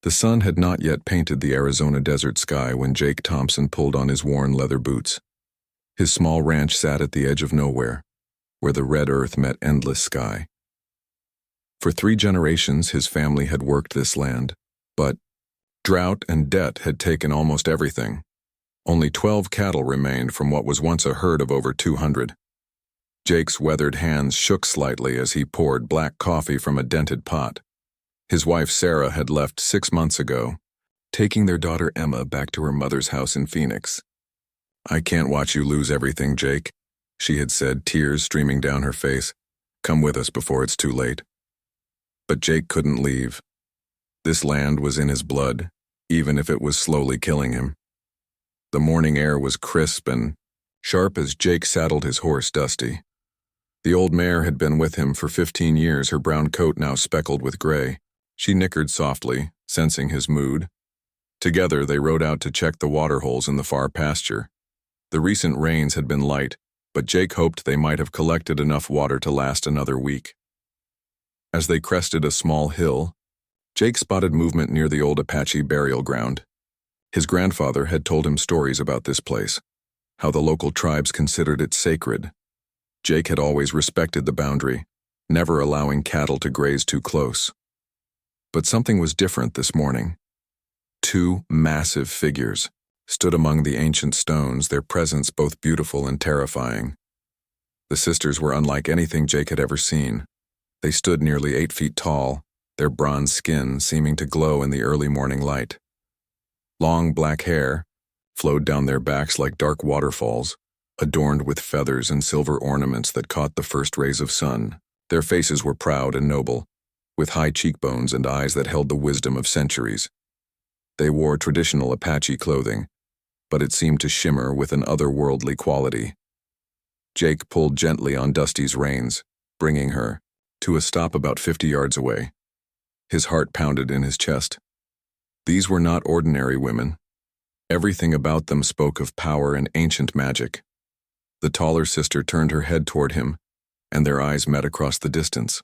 The sun had not yet painted the Arizona desert sky when Jake Thompson pulled on his worn leather boots. His small ranch sat at the edge of nowhere, where the red earth met endless sky. For 3 generations, his family had worked this land, but drought and debt had taken almost everything. Only 12 cattle remained from what was once a herd of over 200. Jake's weathered hands shook slightly as he poured black coffee from a dented pot. His wife Sarah had left 6 months ago, taking their daughter Emma back to her mother's house in Phoenix. "I can't watch you lose everything, Jake," she had said, tears streaming down her face. "Come with us before it's too late." But Jake couldn't leave. This land was in his blood, even if it was slowly killing him. The morning air was crisp and sharp as Jake saddled his horse, Dusty. The old mare had been with him for 15 years, her brown coat now speckled with gray. She nickered softly, sensing his mood. Together, they rode out to check the water holes in the far pasture. The recent rains had been light, but Jake hoped they might have collected enough water to last another week. As they crested a small hill, Jake spotted movement near the old Apache burial ground. His grandfather had told him stories about this place, how the local tribes considered it sacred. Jake had always respected the boundary, never allowing cattle to graze too close. But something was different this morning. 2 massive figures stood among the ancient stones, their presence both beautiful and terrifying. The sisters were unlike anything Jake had ever seen. They stood nearly 8 feet tall, their bronze skin seeming to glow in the early morning light. Long black hair flowed down their backs like dark waterfalls, adorned with feathers and silver ornaments that caught the first rays of sun. Their faces were proud and noble, with high cheekbones and eyes that held the wisdom of centuries. They wore traditional Apache clothing, but it seemed to shimmer with an otherworldly quality. Jake pulled gently on Dusty's reins, bringing her to a stop about 50 yards away. His heart pounded in his chest. These were not ordinary women. Everything about them spoke of power and ancient magic. The taller sister turned her head toward him, and their eyes met across the distance.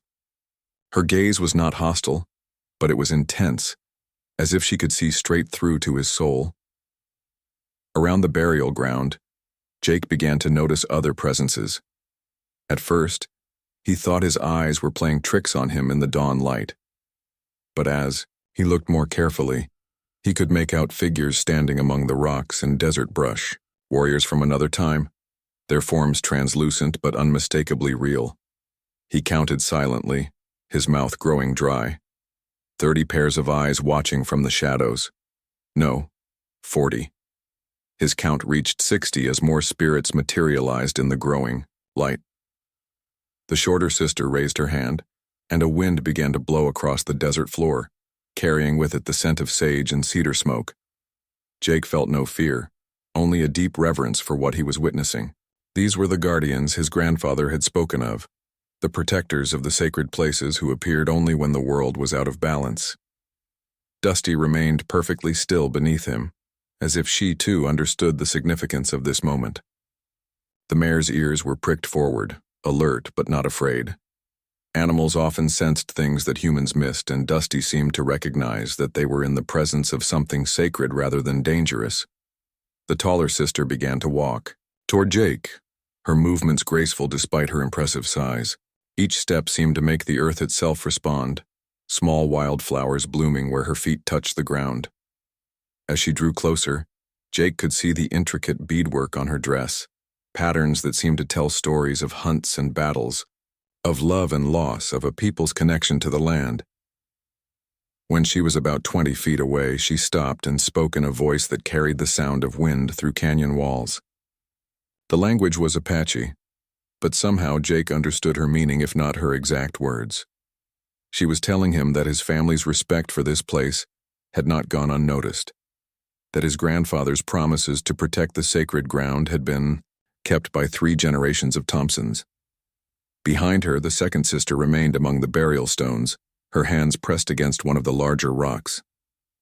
Her gaze was not hostile, but it was intense, as if she could see straight through to his soul. Around the burial ground, Jake began to notice other presences. At first, he thought his eyes were playing tricks on him in the dawn light. But as he looked more carefully, he could make out figures standing among the rocks and desert brush, warriors from another time, their forms translucent but unmistakably real. He counted silently, his mouth growing dry. 30 pairs of eyes watching from the shadows. No, 40. His count reached 60 as more spirits materialized in the growing light. The shorter sister raised her hand, and a wind began to blow across the desert floor, carrying with it the scent of sage and cedar smoke. Jake felt no fear, only a deep reverence for what he was witnessing. These were the guardians his grandfather had spoken of, the protectors of the sacred places who appeared only when the world was out of balance. Dusty remained perfectly still beneath him, as if she too understood the significance of this moment. The mare's ears were pricked forward, alert but not afraid. Animals often sensed things that humans missed, and Dusty seemed to recognize that they were in the presence of something sacred rather than dangerous. The taller sister began to walk toward Jake, her movements graceful despite her impressive size. Each step seemed to make the earth itself respond, small wildflowers blooming where her feet touched the ground. As she drew closer, Jake could see the intricate beadwork on her dress, patterns that seemed to tell stories of hunts and battles, of love and loss, of a people's connection to the land. When she was about 20 feet away, she stopped and spoke in a voice that carried the sound of wind through canyon walls. The language was Apache, but somehow Jake understood her meaning, if not her exact words. She was telling him that his family's respect for this place had not gone unnoticed, that his grandfather's promises to protect the sacred ground had been kept by 3 generations of Thompsons. Behind her, the second sister remained among the burial stones, her hands pressed against one of the larger rocks.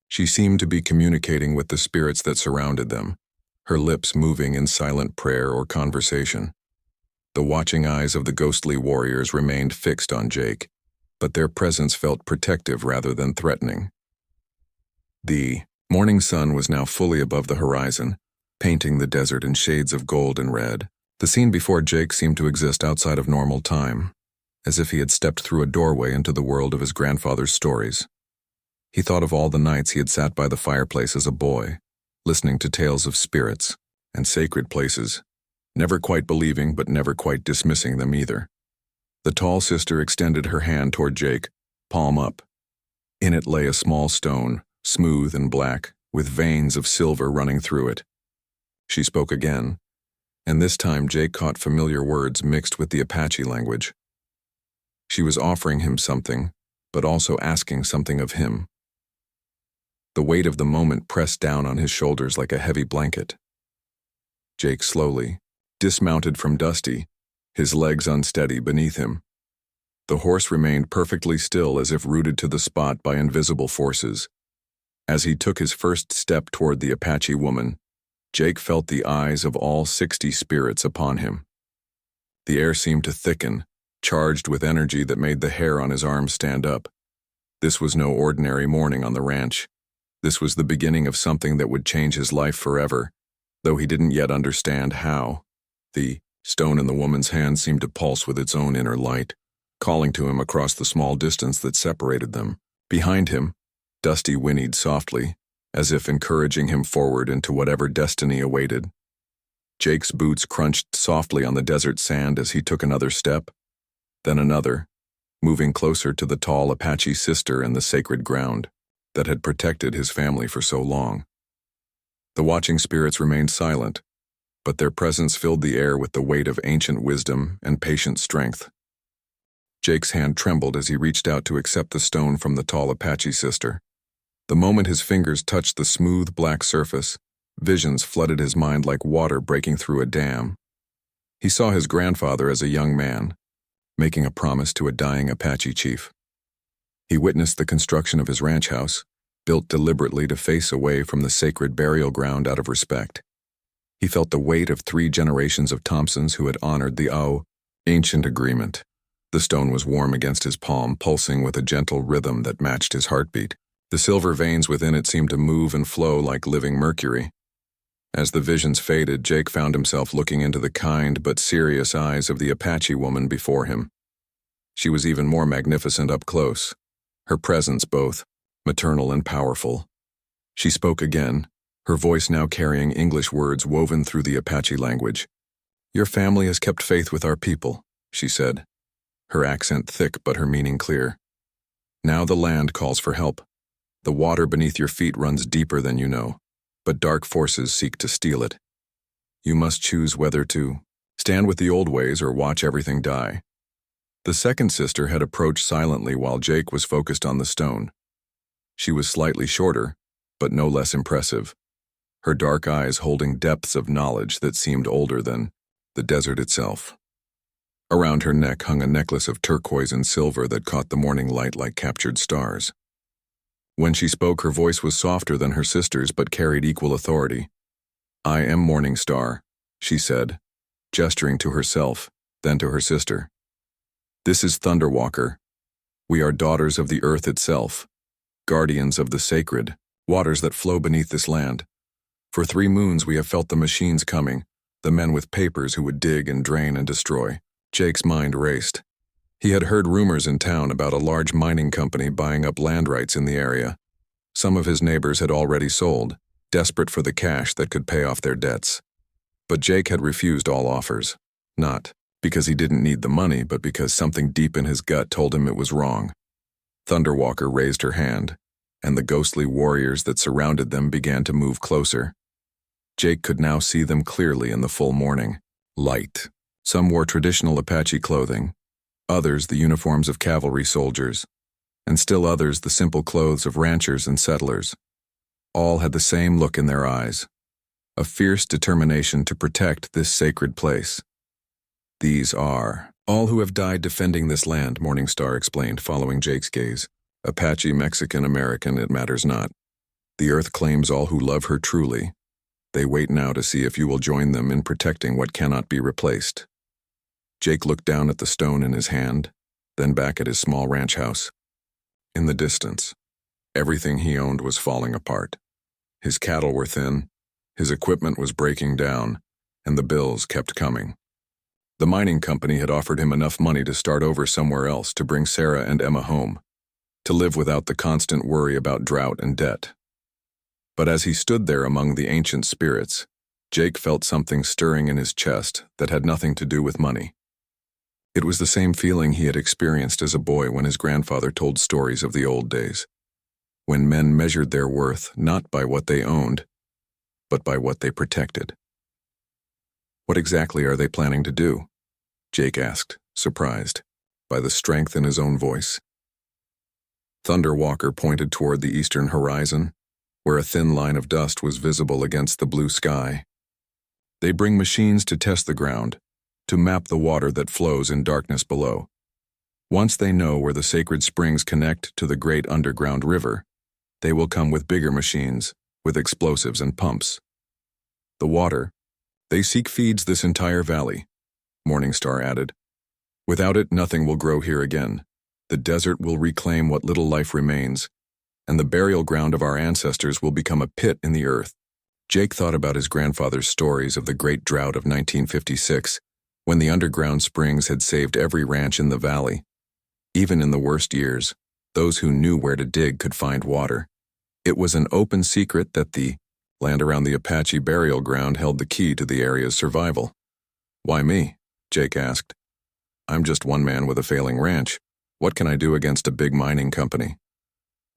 She seemed to be communicating with the spirits that surrounded them, her lips moving in silent prayer or conversation. The watching eyes of the ghostly warriors remained fixed on Jake, but their presence felt protective rather than threatening. The morning sun was now fully above the horizon, painting the desert in shades of gold and red. The scene before Jake seemed to exist outside of normal time, as if he had stepped through a doorway into the world of his grandfather's stories. He thought of all the nights he had sat by the fireplace as a boy, listening to tales of spirits and sacred places, never quite believing but never quite dismissing them either. The tall sister extended her hand toward Jake, palm up. In it lay a small stone, smooth and black, with veins of silver running through it. She spoke again, and this time Jake caught familiar words mixed with the Apache language. She was offering him something, but also asking something of him. The weight of the moment pressed down on his shoulders like a heavy blanket. Jake slowly dismounted from Dusty, his legs unsteady beneath him. The horse remained perfectly still as if rooted to the spot by invisible forces. As he took his first step toward the Apache woman, Jake felt the eyes of all 60 spirits upon him. The air seemed to thicken, charged with energy that made the hair on his arms stand up. This was no ordinary morning on the ranch. This was the beginning of something that would change his life forever, though he didn't yet understand how. The stone in the woman's hand seemed to pulse with its own inner light, calling to him across the small distance that separated them. Behind him, Dusty whinnied softly, as if encouraging him forward into whatever destiny awaited. Jake's boots crunched softly on the desert sand as he took another step, then another, moving closer to the tall Apache sister and the sacred ground that had protected his family for so long. The watching spirits remained silent, but their presence filled the air with the weight of ancient wisdom and patient strength. Jake's hand trembled as he reached out to accept the stone from the tall Apache sister. The moment his fingers touched the smooth black surface, visions flooded his mind like water breaking through a dam. He saw his grandfather as a young man, making a promise to a dying Apache chief. He witnessed the construction of his ranch house, built deliberately to face away from the sacred burial ground out of respect. He felt the weight of 3 generations of Thompsons who had honored the ancient agreement. The stone was warm against his palm, pulsing with a gentle rhythm that matched his heartbeat. The silver veins within it seemed to move and flow like living mercury. As the visions faded, Jake found himself looking into the kind but serious eyes of the Apache woman before him. She was even more magnificent up close, her presence both maternal and powerful. She spoke again, her voice now carrying English words woven through the Apache language. "Your family has kept faith with our people," she said, her accent thick but her meaning clear. "Now the land calls for help. The water beneath your feet runs deeper than you know, but dark forces seek to steal it. You must choose whether to stand with the old ways or watch everything die." The second sister had approached silently while Jake was focused on the stone. She was slightly shorter, but no less impressive, her dark eyes holding depths of knowledge that seemed older than the desert itself. Around her neck hung a necklace of turquoise and silver that caught the morning light like captured stars. When she spoke, her voice was softer than her sister's but carried equal authority. "I am Morning Star," she said, gesturing to herself, then to her sister. "This is Thunderwalker. We are daughters of the earth itself, guardians of the sacred waters that flow beneath this land. For 3 moons we have felt the machines coming, the men with papers who would dig and drain and destroy." Jake's mind raced. He had heard rumors in town about a large mining company buying up land rights in the area. Some of his neighbors had already sold, desperate for the cash that could pay off their debts. But Jake had refused all offers, not because he didn't need the money, but because something deep in his gut told him it was wrong. Thunderwalker raised her hand, and the ghostly warriors that surrounded them began to move closer. Jake could now see them clearly in the full morning light. Some wore traditional Apache clothing, others the uniforms of cavalry soldiers, and still others the simple clothes of ranchers and settlers. All had the same look in their eyes, a fierce determination to protect this sacred place. "These are all who have died defending this land," Morningstar explained, following Jake's gaze. "Apache, Mexican, American, it matters not. The earth claims all who love her truly. They wait now to see if you will join them in protecting what cannot be replaced." Jake looked down at the stone in his hand, then back at his small ranch house. In the distance, Everything he owned was falling apart. His cattle were thin, his equipment was breaking down, and the bills kept coming. The mining company had offered him enough money to start over somewhere else, to bring Sarah and Emma home, to live without the constant worry about drought and debt. But as he stood there among the ancient spirits, Jake felt something stirring in his chest that had nothing to do with money. It was the same feeling he had experienced as a boy when his grandfather told stories of the old days, when men measured their worth not by what they owned, but by what they protected. "What exactly are they planning to do?" Jake asked, surprised by the strength in his own voice. Thunder Walker pointed toward the eastern horizon, where a thin line of dust was visible against the blue sky. "They bring machines to test the ground, to map the water that flows in darkness below. Once they know where the sacred springs connect to the great underground river, they will come with bigger machines, with explosives and pumps. The water they seek feeds this entire valley," Morningstar added. "Without it, nothing will grow here again. The desert will reclaim what little life remains, and the burial ground of our ancestors will become a pit in the earth." Jake thought about his grandfather's stories of the great drought of 1956, when the underground springs had saved every ranch in the valley. Even in the worst years, those who knew where to dig could find water. It was an open secret that the land around the Apache burial ground held the key to the area's survival. "Why me?" Jake asked. "I'm just one man with a failing ranch. What can I do against a big mining company?"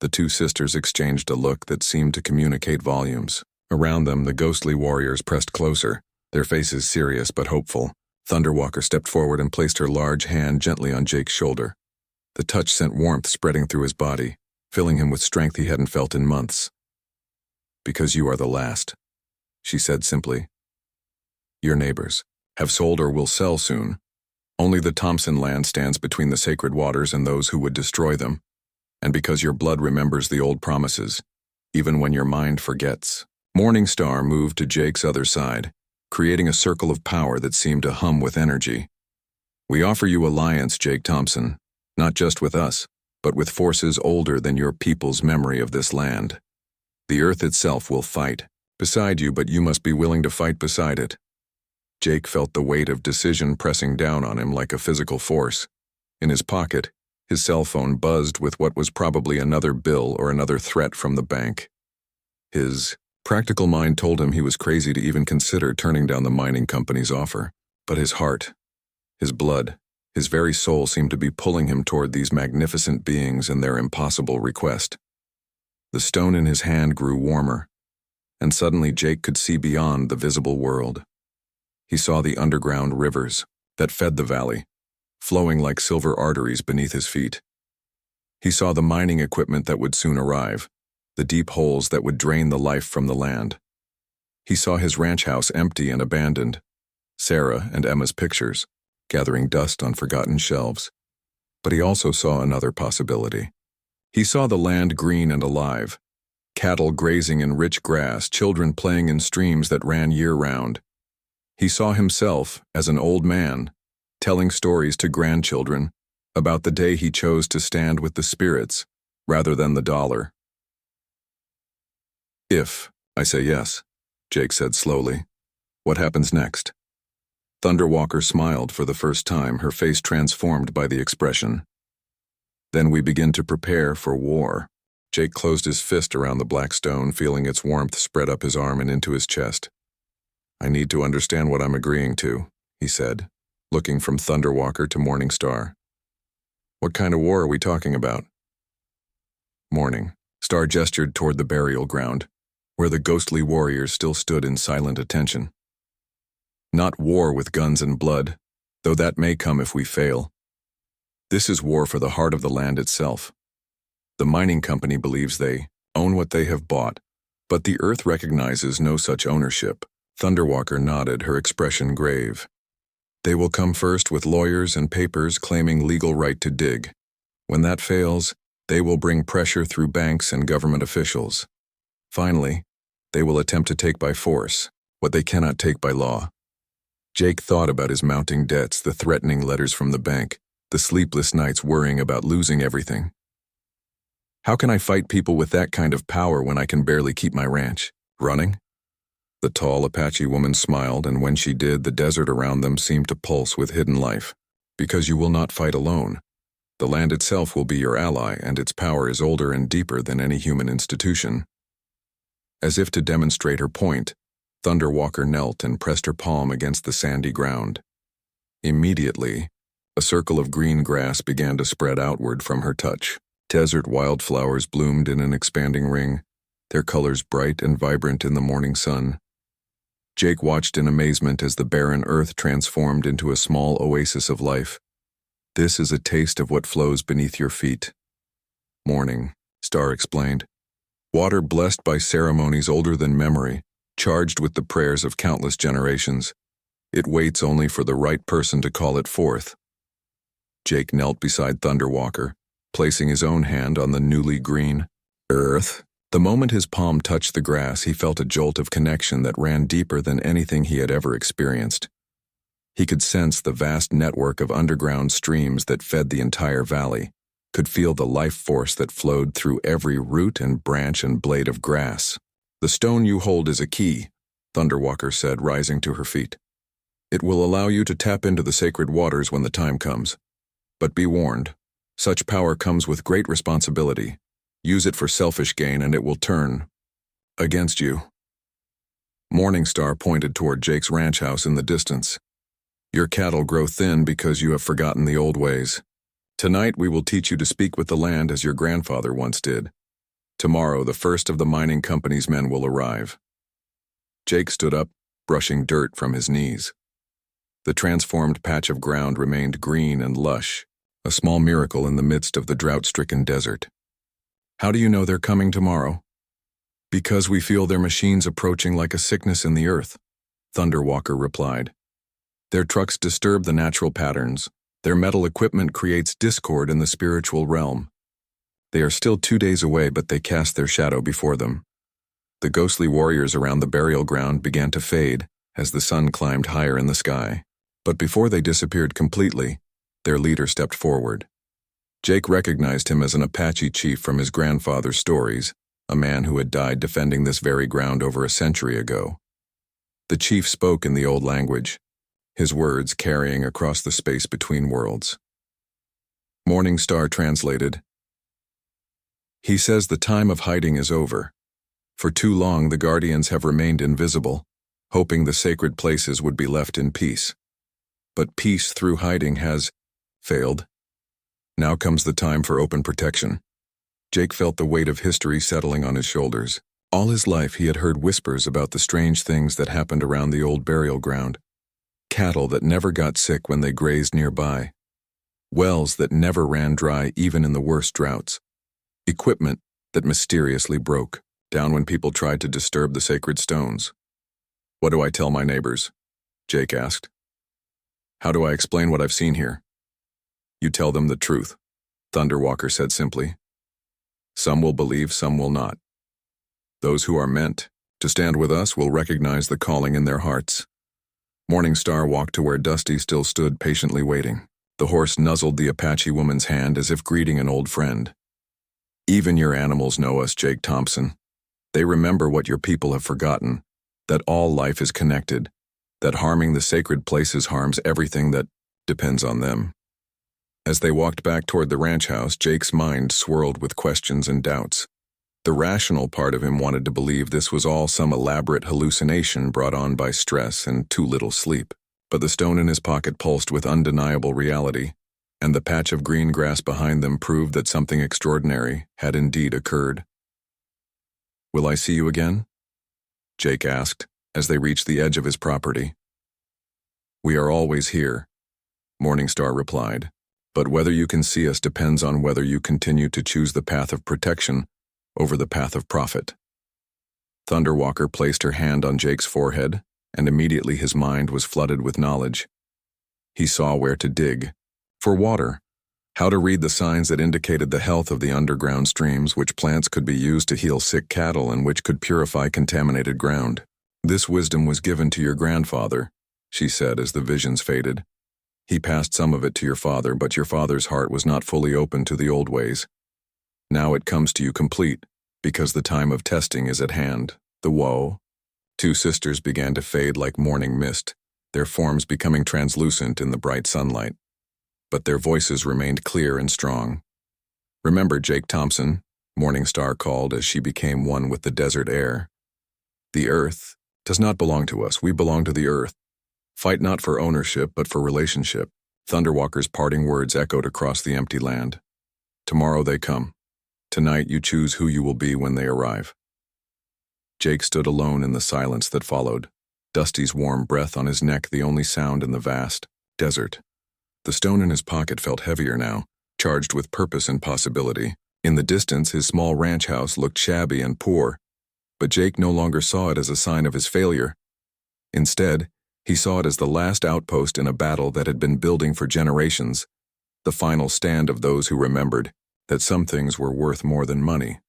The two sisters exchanged a look that seemed to communicate volumes. Around them, the ghostly warriors pressed closer, their faces serious but hopeful. Thunderwalker stepped forward and placed her large hand gently on Jake's shoulder. The touch sent warmth spreading through his body, filling him with strength he hadn't felt in months. "Because you are the last," she said simply. "Your neighbors have sold or will sell soon. Only the Thompson land stands between the sacred waters and those who would destroy them. And because your blood remembers the old promises, even when your mind forgets." Morningstar moved to Jake's other side, creating a circle of power that seemed to hum with energy. "We offer you alliance, Jake Thompson, not just with us, but with forces older than your people's memory of this land. The earth itself will fight beside you, but you must be willing to fight beside it." Jake felt the weight of decision pressing down on him like a physical force. In his pocket, his cell phone buzzed with what was probably another bill or another threat from the bank. His practical mind told him he was crazy to even consider turning down the mining company's offer. But his heart, his blood, his very soul seemed to be pulling him toward these magnificent beings and their impossible request. The stone in his hand grew warmer, and suddenly Jake could see beyond the visible world. He saw the underground rivers that fed the valley, flowing like silver arteries beneath his feet. He saw the mining equipment that would soon arrive, the deep holes that would drain the life from the land. He saw his ranch house empty and abandoned, Sarah and Emma's pictures gathering dust on forgotten shelves. But he also saw another possibility. He saw the land green and alive, cattle grazing in rich grass, children playing in streams that ran year-round. He saw himself as an old man, telling stories to grandchildren about the day he chose to stand with the spirits rather than the dollar. "If I say yes," Jake said slowly, "what happens next?" Thunderwalker smiled for the first time, her face transformed by the expression. "Then we begin to prepare for war." Jake closed his fist around the black stone, feeling its warmth spread up his arm and into his chest. "I need to understand what I'm agreeing to," he said, looking from Thunderwalker to Morningstar. "What kind of war are we talking about?" Morningstar gestured toward the burial ground, where the ghostly warriors still stood in silent attention. "Not war with guns and blood, though that may come if we fail. This is war for the heart of the land itself. The mining company believes they own what they have bought, but the earth recognizes no such ownership." Thunderwalker nodded, her expression grave. "They will come first with lawyers and papers claiming legal right to dig. When that fails, they will bring pressure through banks and government officials. Finally, they will attempt to take by force what they cannot take by law." Jake thought about his mounting debts, the threatening letters from the bank, the sleepless nights worrying about losing everything. How can I fight people with that kind of power when I can barely keep my ranch? Running? The tall Apache woman smiled, and when she did, the desert around them seemed to pulse with hidden life. Because you will not fight alone. The land itself will be your ally, and its power is older and deeper than any human institution. As if to demonstrate her point, Thunderwalker knelt and pressed her palm against the sandy ground. Immediately, a circle of green grass began to spread outward from her touch. Desert wildflowers bloomed in an expanding ring, their colors bright and vibrant in the morning sun. Jake watched in amazement as the barren earth transformed into a small oasis of life. This is a taste of what flows beneath your feet. Morning, Star explained. Water blessed by ceremonies older than memory, charged with the prayers of countless generations. It waits only for the right person to call it forth. Jake knelt beside Thunderwalker, placing his own hand on the newly green earth. The moment his palm touched the grass, he felt a jolt of connection that ran deeper than anything he had ever experienced. He could sense the vast network of underground streams that fed the entire valley, could feel the life force that flowed through every root and branch and blade of grass. The stone you hold is a key, Thunderwalker said, rising to her feet. It will allow you to tap into the sacred waters when the time comes. But be warned, such power comes with great responsibility. Use it for selfish gain and it will turn against you. Morningstar pointed toward Jake's ranch house in the distance. Your cattle grow thin because you have forgotten the old ways. Tonight we will teach you to speak with the land as your grandfather once did. Tomorrow the first of the mining company's men will arrive. Jake stood up, brushing dirt from his knees. The transformed patch of ground remained green and lush, a small miracle in the midst of the drought-stricken desert. How do you know they're coming tomorrow? Because we feel their machines approaching like a sickness in the earth, Thunderwalker replied. Their trucks disturb the natural patterns. Their metal equipment creates discord in the spiritual realm. They are still 2 days away, but they cast their shadow before them. The ghostly warriors around the burial ground began to fade as the sun climbed higher in the sky. But before they disappeared completely, their leader stepped forward. Jake recognized him as an Apache chief from his grandfather's stories, a man who had died defending this very ground over a century ago. The chief spoke in the old language, his words carrying across the space between worlds. Morningstar translated. He says the time of hiding is over. For too long the guardians have remained invisible, hoping the sacred places would be left in peace. But peace through hiding has failed. Now comes the time for open protection. Jake felt the weight of history settling on his shoulders. All his life he had heard whispers about the strange things that happened around the old burial ground. Cattle that never got sick when they grazed nearby. Wells that never ran dry even in the worst droughts. Equipment that mysteriously broke down when people tried to disturb the sacred stones. What do I tell my neighbors? Jake asked. How do I explain what I've seen here? You tell them the truth, Thunderwalker said simply. Some will believe, some will not. Those who are meant to stand with us will recognize the calling in their hearts. Morningstar walked to where Dusty still stood patiently waiting. The horse nuzzled the Apache woman's hand as if greeting an old friend. Even your animals know us, Jake Thompson. They remember what your people have forgotten, that all life is connected, that harming the sacred places harms everything that depends on them. As they walked back toward the ranch house, Jake's mind swirled with questions and doubts. The rational part of him wanted to believe this was all some elaborate hallucination brought on by stress and too little sleep. But the stone in his pocket pulsed with undeniable reality, and the patch of green grass behind them proved that something extraordinary had indeed occurred. Will I see you again? Jake asked, as they reached the edge of his property. We are always here, Morningstar replied. But whether you can see us depends on whether you continue to choose the path of protection over the path of profit. Thunderwalker placed her hand on Jake's forehead, and immediately his mind was flooded with knowledge. He saw where to dig for water, how to read the signs that indicated the health of the underground streams, which plants could be used to heal sick cattle and which could purify contaminated ground. This wisdom was given to your grandfather, she said as the visions faded. He passed some of it to your father, but your father's heart was not fully open to the old ways. Now it comes to you complete, because the time of testing is at hand. The woe. Two sisters began to fade like morning mist, their forms becoming translucent in the bright sunlight. But their voices remained clear and strong. "Remember, Jake Thompson," Morningstar called as she became one with the desert air. "The earth does not belong to us, we belong to the earth. Fight not for ownership, but for relationship." Thunderwalker's parting words echoed across the empty land. "Tomorrow they come. Tonight you choose who you will be when they arrive." Jake stood alone in the silence that followed, Dusty's warm breath on his neck the only sound in the vast desert. The stone in his pocket felt heavier now, charged with purpose and possibility. In the distance, his small ranch house looked shabby and poor, but Jake no longer saw it as a sign of his failure. Instead, he saw it as the last outpost in a battle that had been building for generations, the final stand of those who remembered that some things were worth more than money.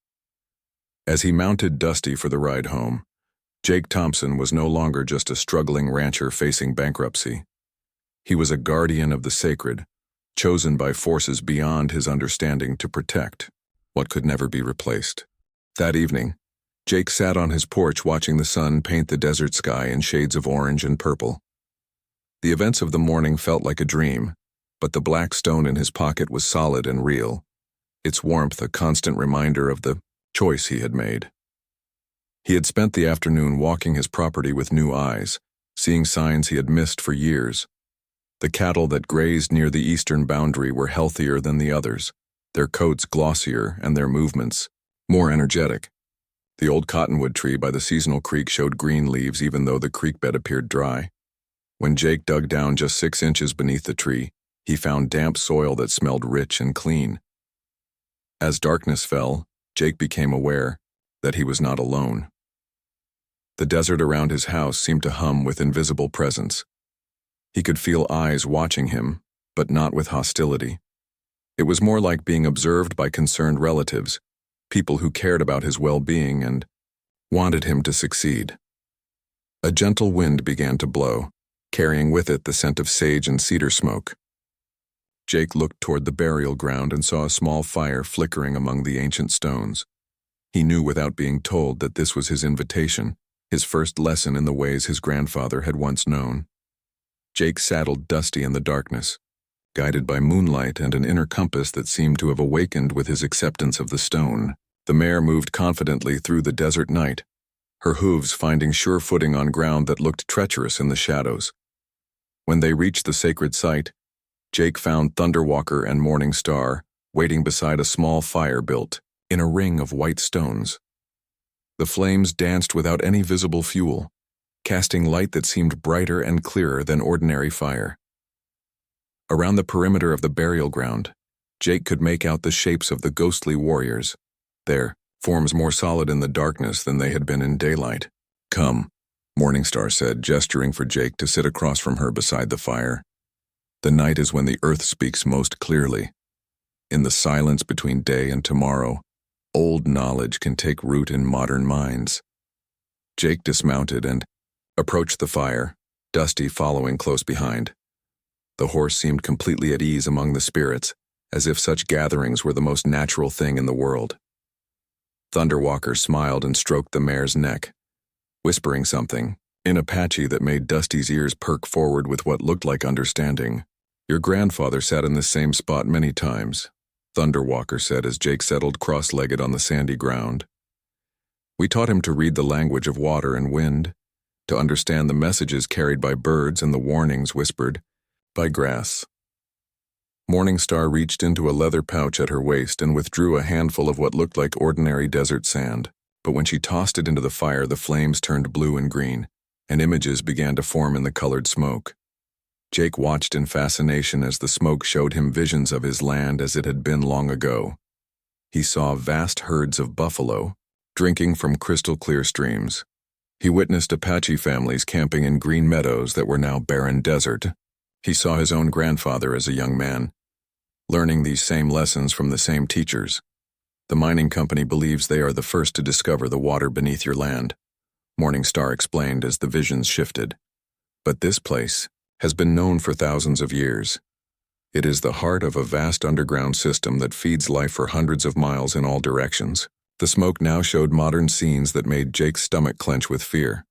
As he mounted Dusty for the ride home, Jake Thompson was no longer just a struggling rancher facing bankruptcy. He was a guardian of the sacred, chosen by forces beyond his understanding to protect what could never be replaced. That evening, Jake sat on his porch watching the sun paint the desert sky in shades of orange and purple. The events of the morning felt like a dream, but the black stone in his pocket was solid and real, its warmth a constant reminder of the choice he had made. He had spent the afternoon walking his property with new eyes, seeing signs he had missed for years. The cattle that grazed near the eastern boundary were healthier than the others, their coats glossier and their movements more energetic. The old cottonwood tree by the seasonal creek showed green leaves even though the creek bed appeared dry. When Jake dug down just 6 inches beneath the tree, he found damp soil that smelled rich and clean. As darkness fell, Jake became aware that he was not alone. The desert around his house seemed to hum with invisible presence. He could feel eyes watching him, but not with hostility. It was more like being observed by concerned relatives, people who cared about his well-being and wanted him to succeed. A gentle wind began to blow, carrying with it the scent of sage and cedar smoke. Jake looked toward the burial ground and saw a small fire flickering among the ancient stones. He knew without being told that this was his invitation, his first lesson in the ways his grandfather had once known. Jake saddled Dusty in the darkness, guided by moonlight and an inner compass that seemed to have awakened with his acceptance of the stone. The mare moved confidently through the desert night, her hooves finding sure footing on ground that looked treacherous in the shadows. When they reached the sacred site, Jake found Thunderwalker and Morningstar waiting beside a small fire built in a ring of white stones. The flames danced without any visible fuel, casting light that seemed brighter and clearer than ordinary fire. Around the perimeter of the burial ground, Jake could make out the shapes of the ghostly warriors, their forms more solid in the darkness than they had been in daylight. "Come," Morningstar said, gesturing for Jake to sit across from her beside the fire. "The night is when the earth speaks most clearly. In the silence between day and tomorrow, old knowledge can take root in modern minds." Jake dismounted and approached the fire, Dusty following close behind. The horse seemed completely at ease among the spirits, as if such gatherings were the most natural thing in the world. Thunderwalker smiled and stroked the mare's neck, whispering something in Apache that made Dusty's ears perk forward with what looked like understanding. "Your grandfather sat in this same spot many times," Thunderwalker said as Jake settled cross-legged on the sandy ground. "We taught him to read the language of water and wind, to understand the messages carried by birds and the warnings whispered by grass." Morningstar reached into a leather pouch at her waist and withdrew a handful of what looked like ordinary desert sand, but when she tossed it into the fire, the flames turned blue and green, and images began to form in the colored smoke. Jake watched in fascination as the smoke showed him visions of his land as it had been long ago. He saw vast herds of buffalo, drinking from crystal-clear streams. He witnessed Apache families camping in green meadows that were now barren desert. He saw his own grandfather as a young man, learning these same lessons from the same teachers. "The mining company believes they are the first to discover the water beneath your land," Morningstar explained as the visions shifted. "But this place has been known for thousands of years. It is the heart of a vast underground system that feeds life for hundreds of miles in all directions. The smoke now showed modern scenes that made Jake's stomach clench with fear.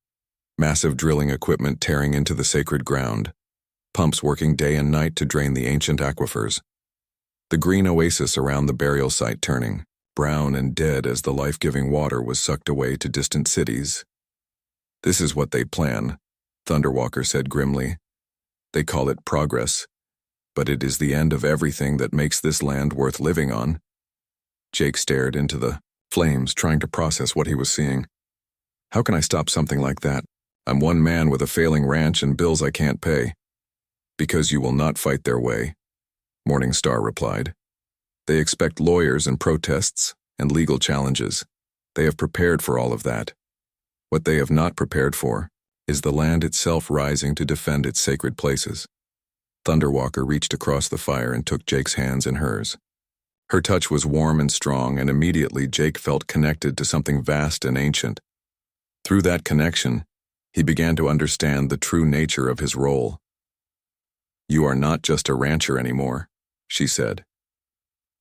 Massive drilling equipment tearing into the sacred ground. Pumps working day and night to drain the ancient aquifers. The green oasis around the burial site turning, brown and dead as the life-giving water was sucked away to distant cities. "This is what they plan," Thunderwalker said grimly. "They call it progress, but it is the end of everything that makes this land worth living on." Jake stared into the flames, trying to process what he was seeing. "How can I stop something like that? I'm one man with a failing ranch and bills I can't pay." "Because you will not fight their way," Morningstar replied. "They expect lawyers and protests and legal challenges. They have prepared for all of that. What they have not prepared for is the land itself rising to defend its sacred places." Thunderwalker reached across the fire and took Jake's hands in hers. Her touch was warm and strong, and immediately Jake felt connected to something vast and ancient. Through that connection, he began to understand the true nature of his role. "You are not just a rancher anymore," she said.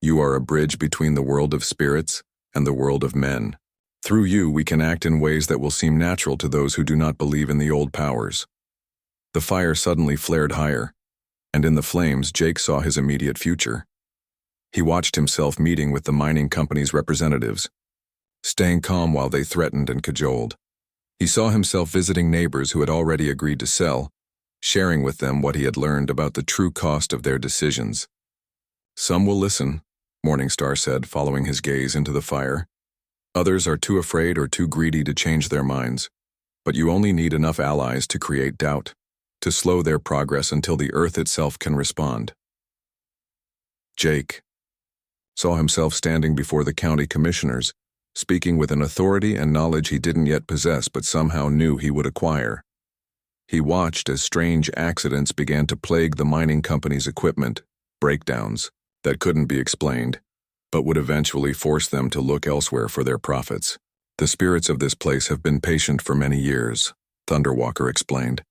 "You are a bridge between the world of spirits and the world of men. Through you, we can act in ways that will seem natural to those who do not believe in the old powers." The fire suddenly flared higher, and in the flames Jake saw his immediate future. He watched himself meeting with the mining company's representatives, staying calm while they threatened and cajoled. He saw himself visiting neighbors who had already agreed to sell, sharing with them what he had learned about the true cost of their decisions. "Some will listen," Morningstar said, following his gaze into the fire. "Others are too afraid or too greedy to change their minds. But you only need enough allies to create doubt, to slow their progress until the earth itself can respond." Jake saw himself standing before the county commissioners, speaking with an authority and knowledge he didn't yet possess but somehow knew he would acquire. He watched as strange accidents began to plague the mining company's equipment, breakdowns that couldn't be explained, but would eventually force them to look elsewhere for their profits. "The spirits of this place have been patient for many years," Thunderwalker explained.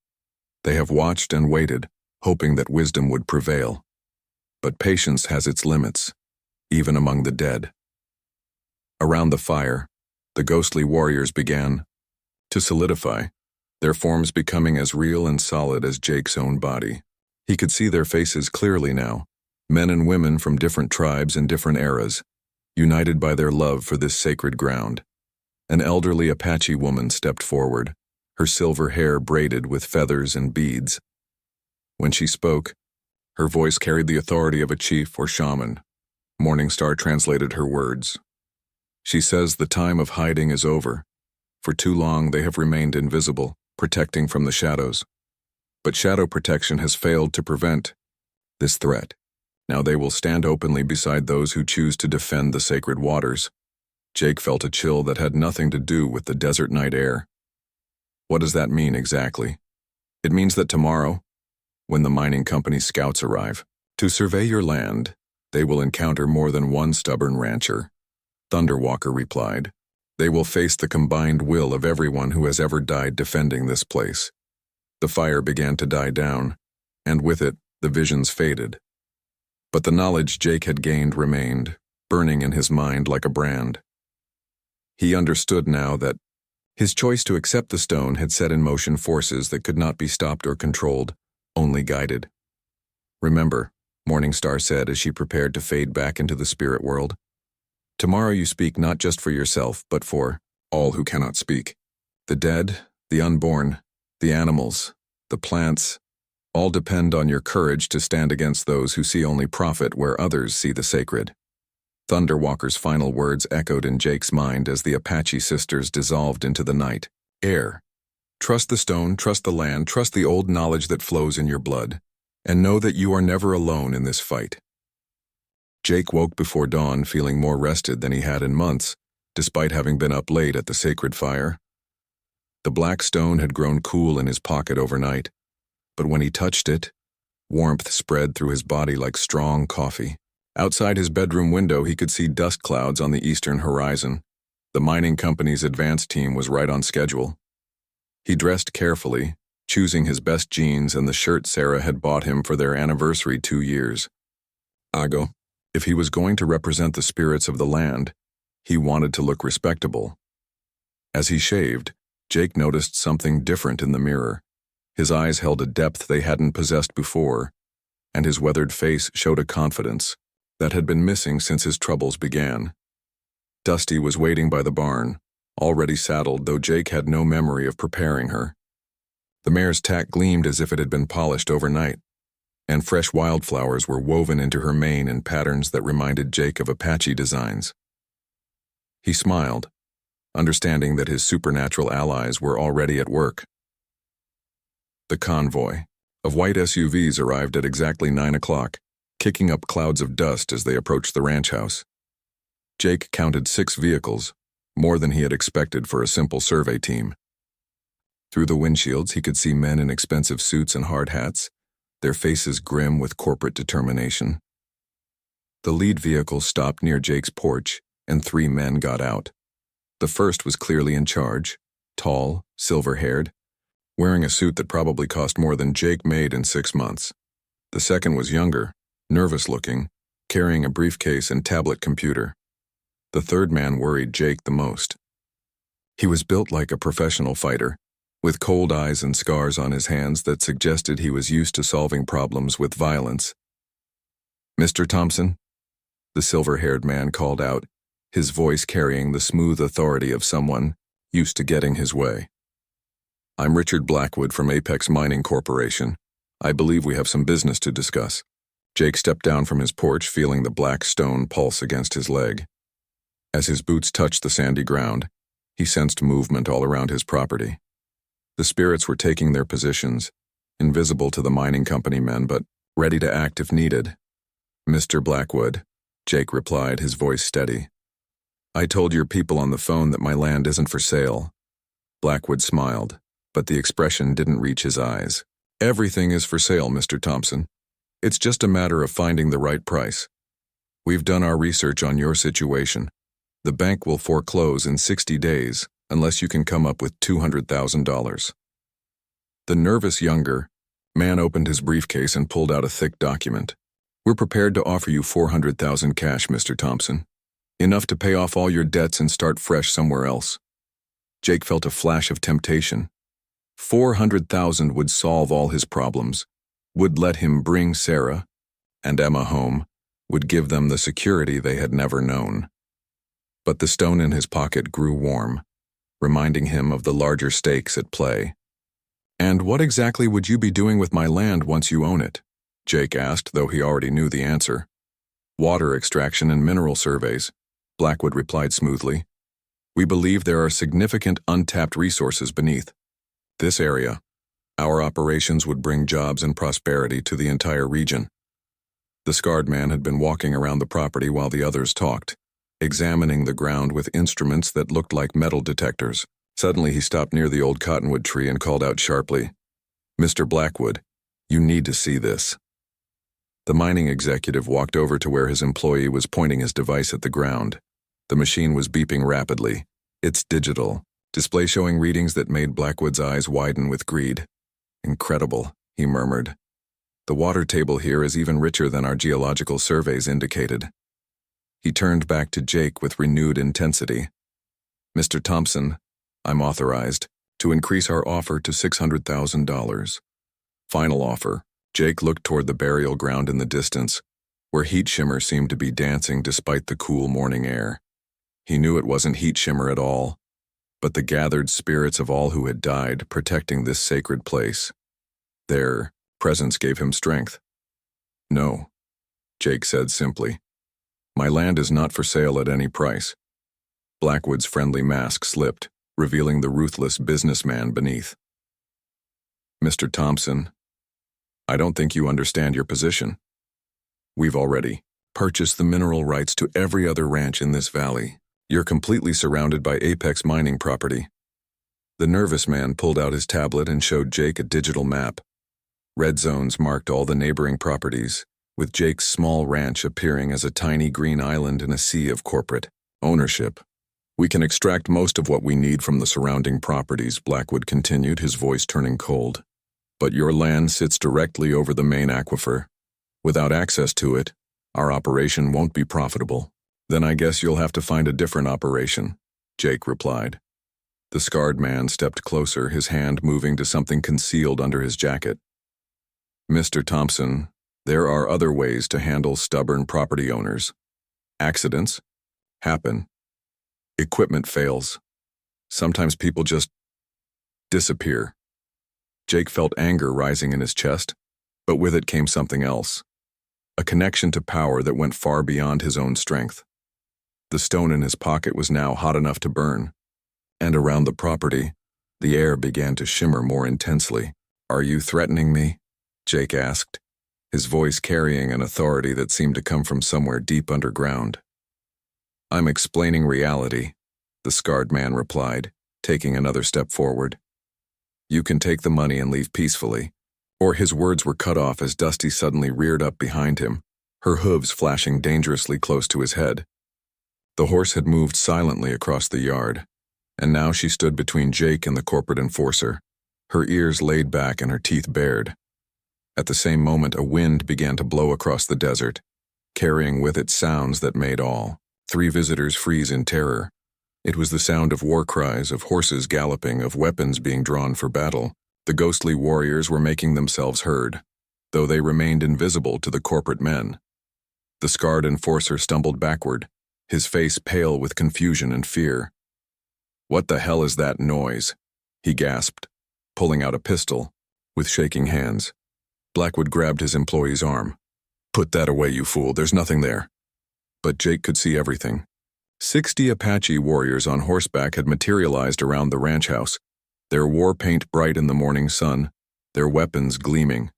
"They have watched and waited, hoping that wisdom would prevail. But patience has its limits, even among the dead." Around the fire, the ghostly warriors began to solidify, their forms becoming as real and solid as Jake's own body. He could see their faces clearly now, men and women from different tribes and different eras, united by their love for this sacred ground. An elderly Apache woman stepped forward, her silver hair braided with feathers and beads. When she spoke, her voice carried the authority of a chief or shaman. Morningstar translated her words. "She says the time of hiding is over. For too long they have remained invisible, protecting from the shadows. But shadow protection has failed to prevent this threat. Now they will stand openly beside those who choose to defend the sacred waters." Jake felt a chill that had nothing to do with the desert night air. "What does that mean exactly?" "It means that tomorrow, when the mining company's scouts arrive to survey your land, they will encounter more than one stubborn rancher," Thunderwalker replied. "They will face the combined will of everyone who has ever died defending this place." The fire began to die down, and with it, the visions faded. But the knowledge Jake had gained remained, burning in his mind like a brand. He understood now that his choice to accept the stone had set in motion forces that could not be stopped or controlled, only guided. "Remember," Morningstar said as she prepared to fade back into the spirit world, "tomorrow you speak not just for yourself, but for all who cannot speak. The dead, the unborn, the animals, the plants, all depend on your courage to stand against those who see only profit where others see the sacred." Thunderwalker's final words echoed in Jake's mind as the Apache sisters dissolved into the night air. "Trust the stone, trust the land, trust the old knowledge that flows in your blood, and know that you are never alone in this fight." Jake woke before dawn feeling more rested than he had in months, despite having been up late at the sacred fire. The black stone had grown cool in his pocket overnight, but when he touched it, warmth spread through his body like strong coffee. Outside his bedroom window, he could see dust clouds on the eastern horizon. The mining company's advance team was right on schedule. He dressed carefully, choosing his best jeans and the shirt Sarah had bought him for their anniversary 2 years. Ago. If he was going to represent the spirits of the land, he wanted to look respectable. As he shaved, Jake noticed something different in the mirror. His eyes held a depth they hadn't possessed before, and his weathered face showed a confidence that had been missing since his troubles began. Dusty was waiting by the barn, already saddled, though Jake had no memory of preparing her. The mare's tack gleamed as if it had been polished overnight, and fresh wildflowers were woven into her mane in patterns that reminded Jake of Apache designs. He smiled, understanding that his supernatural allies were already at work. The convoy of white SUVs arrived at exactly 9 o'clock, kicking up clouds of dust as they approached the ranch house. Jake counted 6 vehicles, more than he had expected for a simple survey team. Through the windshields, he could see men in expensive suits and hard hats, their faces grim with corporate determination. The lead vehicle stopped near Jake's porch, and 3 men got out. The first was clearly in charge, tall, silver-haired, wearing a suit that probably cost more than Jake made in 6 months. The second was younger, nervous-looking, carrying a briefcase and tablet computer. The third man worried Jake the most. He was built like a professional fighter, with cold eyes and scars on his hands that suggested he was used to solving problems with violence. "Mr. Thompson?" the silver-haired man called out, his voice carrying the smooth authority of someone used to getting his way. "I'm Richard Blackwood from Apex Mining Corporation. I believe we have some business to discuss." Jake stepped down from his porch, feeling the black stone pulse against his leg. As his boots touched the sandy ground, he sensed movement all around his property. The spirits were taking their positions, invisible to the mining company men, but ready to act if needed. "Mr. Blackwood," Jake replied, his voice steady. "I told your people on the phone that my land isn't for sale." Blackwood smiled, but the expression didn't reach his eyes. "Everything is for sale, Mr. Thompson. It's just a matter of finding the right price. We've done our research on your situation. The bank will foreclose in 60 days unless you can come up with $200,000. The nervous younger man opened his briefcase and pulled out a thick document. "We're prepared to offer you $400,000 cash, Mr. Thompson. Enough to pay off all your debts and start fresh somewhere else." Jake felt a flash of temptation. 400,000 would solve all his problems, would let him bring Sarah and Emma home, would give them the security they had never known. But the stone in his pocket grew warm, reminding him of the larger stakes at play. "And what exactly would you be doing with my land once you own it?" Jake asked, though he already knew the answer. "Water extraction and mineral surveys," Blackwood replied smoothly. "We believe there are significant untapped resources beneath this area. Our operations would bring jobs and prosperity to the entire region." The scarred man had been walking around the property while the others talked, examining the ground with instruments that looked like metal detectors. Suddenly he stopped near the old cottonwood tree and called out sharply, "Mr. Blackwood, you need to see this." The mining executive walked over to where his employee was pointing his device at the ground. The machine was beeping rapidly, its digital display showing readings that made Blackwood's eyes widen with greed. "Incredible," he murmured. "The water table here is even richer than our geological surveys indicated." He turned back to Jake with renewed intensity. "Mr. Thompson, I'm authorized to increase our offer to $600,000. Final offer." Jake looked toward the burial ground in the distance, where heat shimmer seemed to be dancing despite the cool morning air. He knew it wasn't heat shimmer at all, but the gathered spirits of all who had died protecting this sacred place. Their presence gave him strength. "No," Jake said simply. "My land is not for sale at any price." Blackwood's friendly mask slipped, revealing the ruthless businessman beneath. "Mr. Thompson, I don't think you understand your position. We've already purchased the mineral rights to every other ranch in this valley. You're completely surrounded by Apex mining property." The nervous man pulled out his tablet and showed Jake a digital map. Red zones marked all the neighboring properties, with Jake's small ranch appearing as a tiny green island in a sea of corporate ownership. "We can extract most of what we need from the surrounding properties," Blackwood continued, his voice turning cold. "But your land sits directly over the main aquifer. Without access to it, Our operation won't be profitable. Then I guess you'll have to find a different operation, Jake replied. The scarred man stepped closer, his hand moving to something concealed under his jacket. Mr. Thompson, there are other ways to handle stubborn property owners. Accidents happen. Equipment fails. Sometimes people just disappear. Jake felt anger rising in his chest, but with it came something else. A connection to power that went far beyond his own strength. The stone in his pocket was now hot enough to burn. And around the property, the air began to shimmer more intensely. "Are you threatening me?" Jake asked, his voice carrying an authority that seemed to come from somewhere deep underground. "I'm explaining reality," the scarred man replied, taking another step forward. "You can take the money and leave peacefully." Or his words were cut off as Dusty suddenly reared up behind him, her hooves flashing dangerously close to his head. The horse had moved silently across the yard, and now she stood between Jake and the corporate enforcer, her ears laid back and her teeth bared. At the same moment, a wind began to blow across the desert, carrying with it sounds that made all three visitors freeze in terror. It was the sound of war cries, of horses galloping, of weapons being drawn for battle. The ghostly warriors were making themselves heard, though they remained invisible to the corporate men. The scarred enforcer stumbled backward, his face pale with confusion and fear. "What the hell is that noise?" he gasped, pulling out a pistol, with shaking hands. Blackwood grabbed his employee's arm. "Put that away, you fool, there's nothing there." But Jake could see everything. 60 Apache warriors on horseback had materialized around the ranch house, their war paint bright in the morning sun, their weapons gleaming.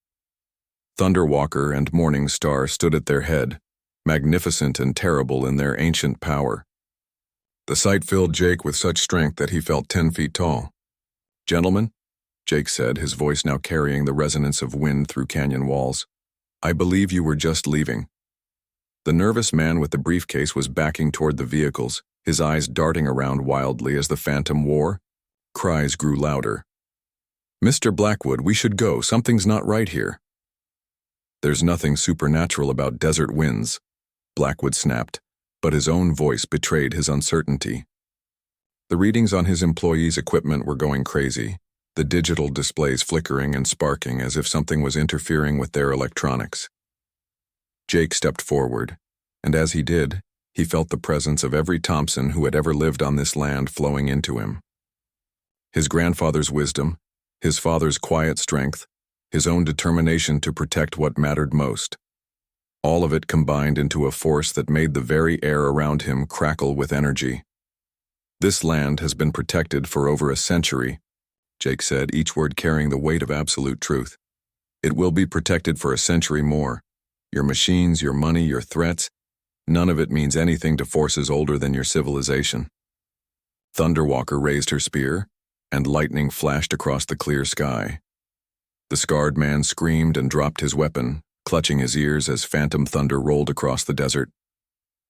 Thunderwalker and Morning Star stood at their head, magnificent and terrible in their ancient power. The sight filled Jake with such strength that he felt 10 feet tall. "Gentlemen," Jake said, his voice now carrying the resonance of wind through canyon walls, "I believe you were just leaving." The nervous man with the briefcase was backing toward the vehicles, his eyes darting around wildly as the phantom wore. Cries grew louder. "Mr. Blackwood, we should go. Something's not right here." "There's nothing supernatural about desert winds," Blackwood snapped, but his own voice betrayed his uncertainty. The readings on his employees' equipment were going crazy, the digital displays flickering and sparking as if something was interfering with their electronics. Jake stepped forward, and as he did, he felt the presence of every Thompson who had ever lived on this land flowing into him. His grandfather's wisdom, his father's quiet strength, his own determination to protect what mattered most. All of it combined into a force that made the very air around him crackle with energy. "This land has been protected for over a century," Jake said, each word carrying the weight of absolute truth. "It will be protected for a century more. Your machines, your money, your threats, none of it means anything to forces older than your civilization." Thunderwalker raised her spear, and lightning flashed across the clear sky. The scarred man screamed and dropped his weapon, clutching his ears as phantom thunder rolled across the desert.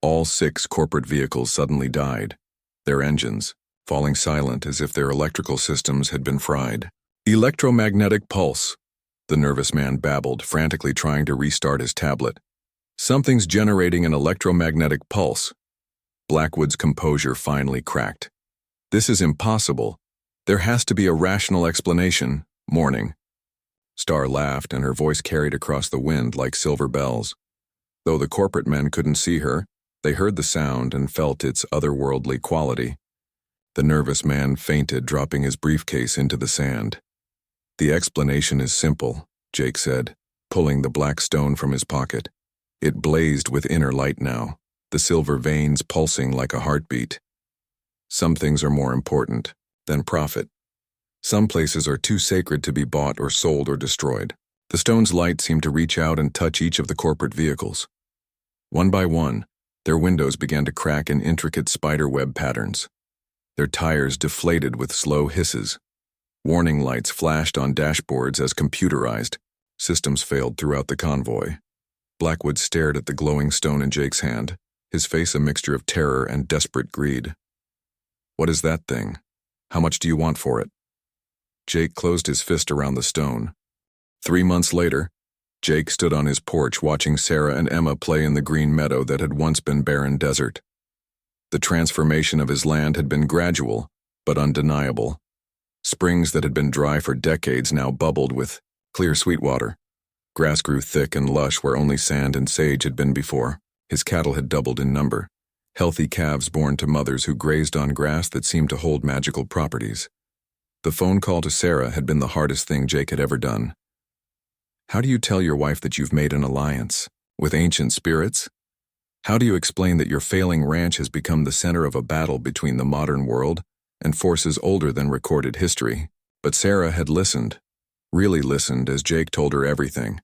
All 6 corporate vehicles suddenly died, their engines falling silent as if their electrical systems had been fried. "Electromagnetic pulse," the nervous man babbled, frantically trying to restart his tablet. "Something's generating an electromagnetic pulse." Blackwood's composure finally cracked. "This is impossible. There has to be a rational explanation." "Morning." Star laughed, and her voice carried across the wind like silver bells. Though the corporate men couldn't see her, they heard the sound and felt its otherworldly quality. The nervous man fainted, dropping his briefcase into the sand. "The explanation is simple," Jake said, pulling the black stone from his pocket. It blazed with inner light now, the silver veins pulsing like a heartbeat. "Some things are more important than profit. Some places are too sacred to be bought or sold or destroyed." The stone's light seemed to reach out and touch each of the corporate vehicles. One by one, their windows began to crack in intricate spiderweb patterns. Their tires deflated with slow hisses. Warning lights flashed on dashboards as computerized systems failed throughout the convoy. Blackwood stared at the glowing stone in Jake's hand, his face a mixture of terror and desperate greed. "What is that thing? How much do you want for it?" Jake closed his fist around the stone. 3 months later, Jake stood on his porch watching Sarah and Emma play in the green meadow that had once been barren desert. The transformation of his land had been gradual, but undeniable. Springs that had been dry for decades now bubbled with clear sweet water. Grass grew thick and lush where only sand and sage had been before. His cattle had doubled in number, healthy calves born to mothers who grazed on grass that seemed to hold magical properties. The phone call to Sarah had been the hardest thing Jake had ever done. How do you tell your wife that you've made an alliance with ancient spirits? How do you explain that your failing ranch has become the center of a battle between the modern world and forces older than recorded history? But Sarah had listened, really listened, as Jake told her everything.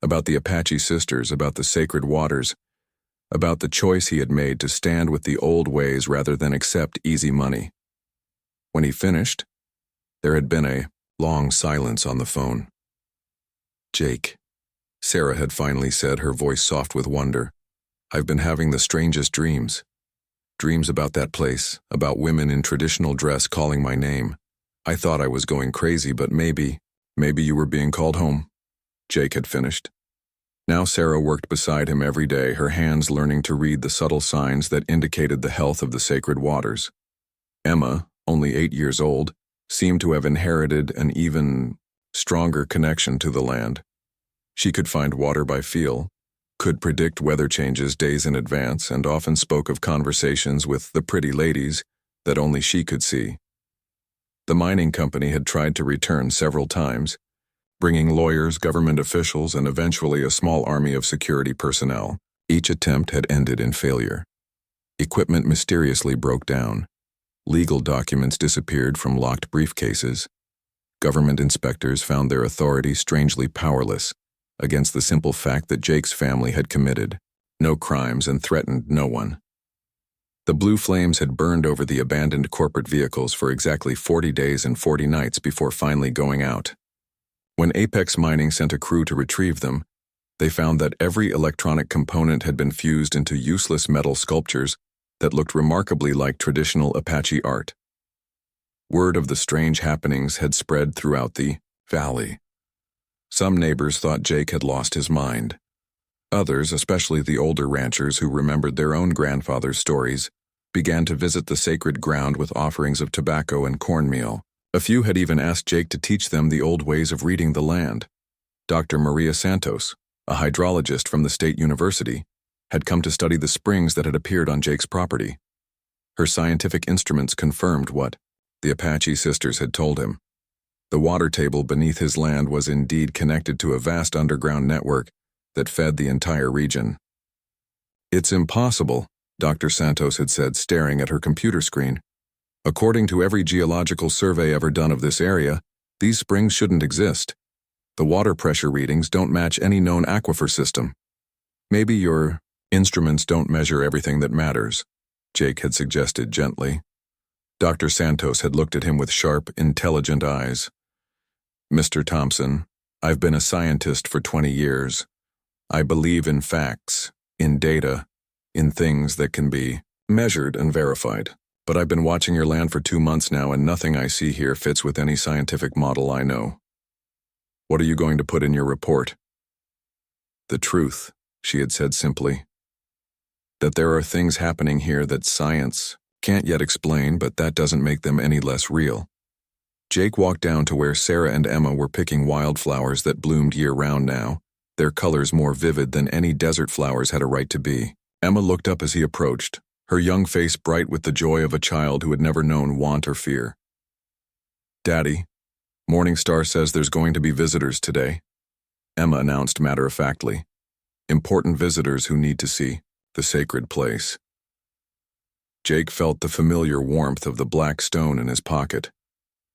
About the Apache sisters, about the sacred waters, about the choice he had made to stand with the old ways rather than accept easy money. When he finished, there had been a long silence on the phone. "Jake," Sarah had finally said, her voice soft with wonder, "I've been having the strangest dreams. Dreams about that place, about women in traditional dress calling my name. I thought I was going crazy, but maybe you were being called home." Jake had finished. Now Sarah worked beside him every day, her hands learning to read the subtle signs that indicated the health of the sacred waters. Emma, only 8 years old, seemed to have inherited an even stronger connection to the land. She could find water by feel, could predict weather changes days in advance, and often spoke of conversations with the pretty ladies that only she could see. The mining company had tried to return several times, bringing lawyers, government officials, and eventually a small army of security personnel. Each attempt had ended in failure. Equipment mysteriously broke down. Legal documents disappeared from locked briefcases. Government inspectors found their authority strangely powerless against the simple fact that Jake's family had committed no crimes and threatened no one. The blue flames had burned over the abandoned corporate vehicles for exactly 40 days and 40 nights before finally going out. When Apex Mining sent a crew to retrieve them, they found that every electronic component had been fused into useless metal sculptures that looked remarkably like traditional Apache art. Word of the strange happenings had spread throughout the valley. Some neighbors thought Jake had lost his mind. Others, especially the older ranchers who remembered their own grandfather's stories, began to visit the sacred ground with offerings of tobacco and cornmeal. A few had even asked Jake to teach them the old ways of reading the land. Dr. Maria Santos, a hydrologist from the state university, had come to study the springs that had appeared on Jake's property. Her scientific instruments confirmed what the Apache sisters had told him. The water table beneath his land was indeed connected to a vast underground network that fed the entire region. "It's impossible," Dr. Santos had said, staring at her computer screen. "According to every geological survey ever done of this area, these springs shouldn't exist. The water pressure readings don't match any known aquifer system. Maybe your instruments don't measure everything that matters," Jake had suggested gently. Dr. Santos had looked at him with sharp, intelligent eyes. "Mr. Thompson, I've been a scientist for 20 years. I believe in facts, in data, in things that can be measured and verified. But I've been watching your land for 2 months now, and nothing I see here fits with any scientific model I know. What are you going to put in your report?" "The truth," she had said simply. "That there are things happening here that science can't yet explain, but that doesn't make them any less real." Jake walked down to where Sarah and Emma were picking wildflowers that bloomed year-round now, their colors more vivid than any desert flowers had a right to be. Emma looked up as he approached, her young face bright with the joy of a child who had never known want or fear. "Daddy, Morningstar says there's going to be visitors today," Emma announced matter-of-factly. "Important visitors who need to see the sacred place." Jake felt the familiar warmth of the black stone in his pocket.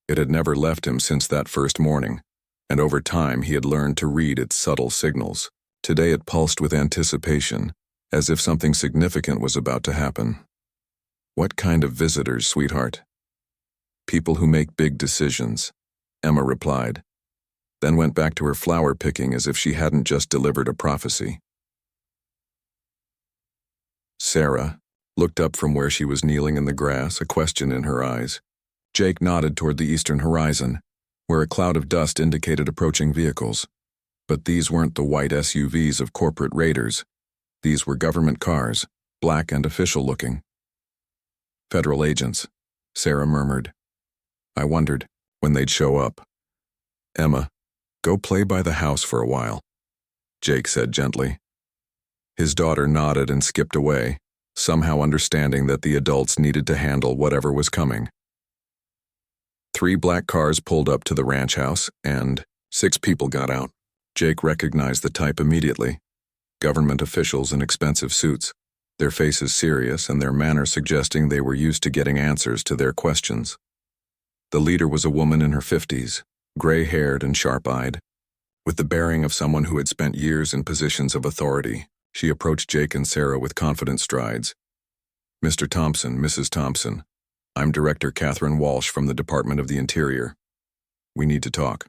It had never left him since that first morning, and over time he had learned to read its subtle signals. Today it pulsed with anticipation, as if something significant was about to happen. "What kind of visitors, sweetheart?" "People who make big decisions," Emma replied, then went back to her flower picking as if she hadn't just delivered a prophecy. Sarah looked up from where she was kneeling in the grass, a question in her eyes. Jake nodded toward the eastern horizon, where a cloud of dust indicated approaching vehicles. But these weren't the white SUVs of corporate raiders. These were government cars, black and official-looking. Federal agents, Sarah murmured. I wondered when they'd show up. Emma, go play by the house for a while, Jake said gently. His daughter nodded and skipped away, somehow understanding that the adults needed to handle whatever was coming. 3 black cars pulled up to the ranch house, and 6 people got out. Jake recognized the type immediately. Government officials in expensive suits, their faces serious and their manner suggesting they were used to getting answers to their questions. The leader was a woman in her 50s, gray-haired and sharp-eyed. With the bearing of someone who had spent years in positions of authority, she approached Jake and Sarah with confident strides. Mr. Thompson, Mrs. Thompson, I'm Director Catherine Walsh from the Department of the Interior. We need to talk.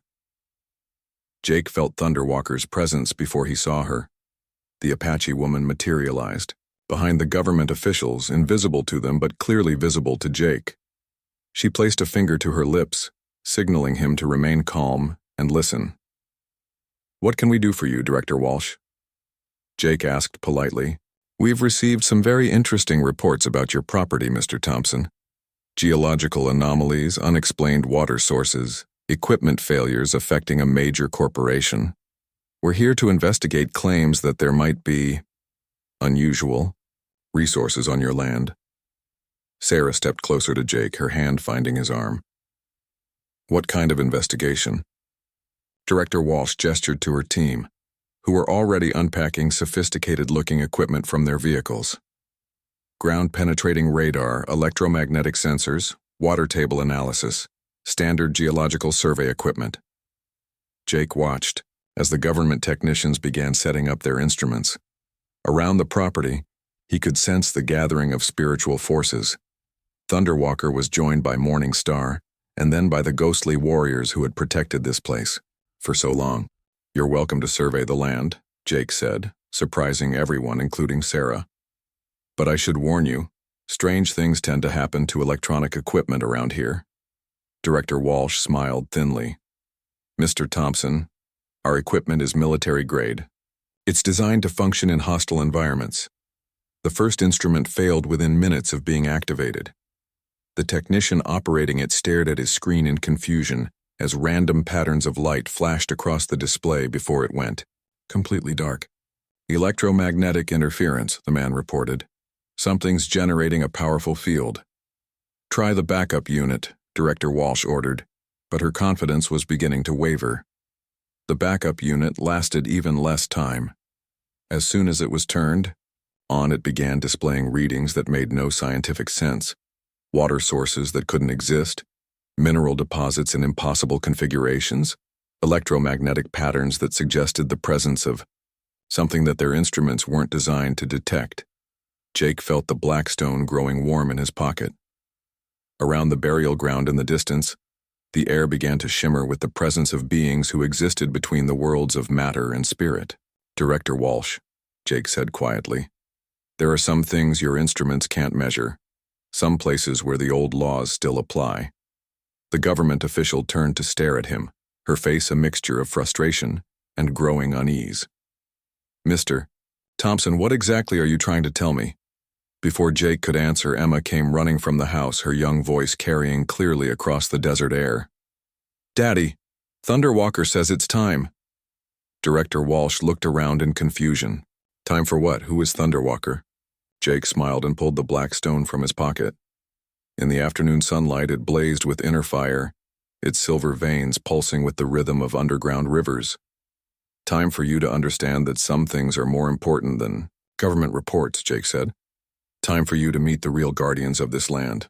Jake felt Thunderwalker's presence before he saw her. The Apache woman materialized, behind the government officials, invisible to them but clearly visible to Jake. She placed a finger to her lips, signaling him to remain calm and listen. What can we do for you, Director Walsh? Jake asked politely. We've received some very interesting reports about your property, Mr. Thompson. Geological anomalies, unexplained water sources, equipment failures affecting a major corporation. We're here to investigate claims that there might be unusual resources on your land. Sarah stepped closer to Jake, her hand finding his arm. What kind of investigation? Director Walsh gestured to her team, who were already unpacking sophisticated-looking equipment from their vehicles. Ground-penetrating radar, electromagnetic sensors, water table analysis, standard geological survey equipment. Jake watched as the government technicians began setting up their instruments. Around the property, he could sense the gathering of spiritual forces. Thunderwalker was joined by Morning Star, and then by the ghostly warriors who had protected this place for so long. You're welcome to survey the land, Jake said, surprising everyone, including Sarah. But I should warn you, strange things tend to happen to electronic equipment around here. Director Walsh smiled thinly. Mr. Thompson, our equipment is military grade. It's designed to function in hostile environments. The first instrument failed within minutes of being activated. The technician operating it stared at his screen in confusion as random patterns of light flashed across the display before it went completely dark. Electromagnetic interference, the man reported. Something's generating a powerful field. Try the backup unit, Director Walsh ordered, but her confidence was beginning to waver. The backup unit lasted even less time. As soon as it was turned on, it began displaying readings that made no scientific sense. Water sources that couldn't exist, mineral deposits in impossible configurations, electromagnetic patterns that suggested the presence of something that their instruments weren't designed to detect. Jake felt the black stone growing warm in his pocket. Around the burial ground in the distance, the air began to shimmer with the presence of beings who existed between the worlds of matter and spirit. Director Walsh, Jake said quietly, there are some things your instruments can't measure, some places where the old laws still apply. The government official turned to stare at him, her face a mixture of frustration and growing unease. Mr. Thompson, what exactly are you trying to tell me? Before Jake could answer, Emma came running from the house, her young voice carrying clearly across the desert air. Daddy, Thunderwalker says it's time. Director Walsh looked around in confusion. Time for what? Who is Thunderwalker? Jake smiled and pulled the black stone from his pocket. In the afternoon sunlight, it blazed with inner fire, its silver veins pulsing with the rhythm of underground rivers. Time for you to understand that some things are more important than government reports, Jake said. Time for you to meet the real guardians of this land.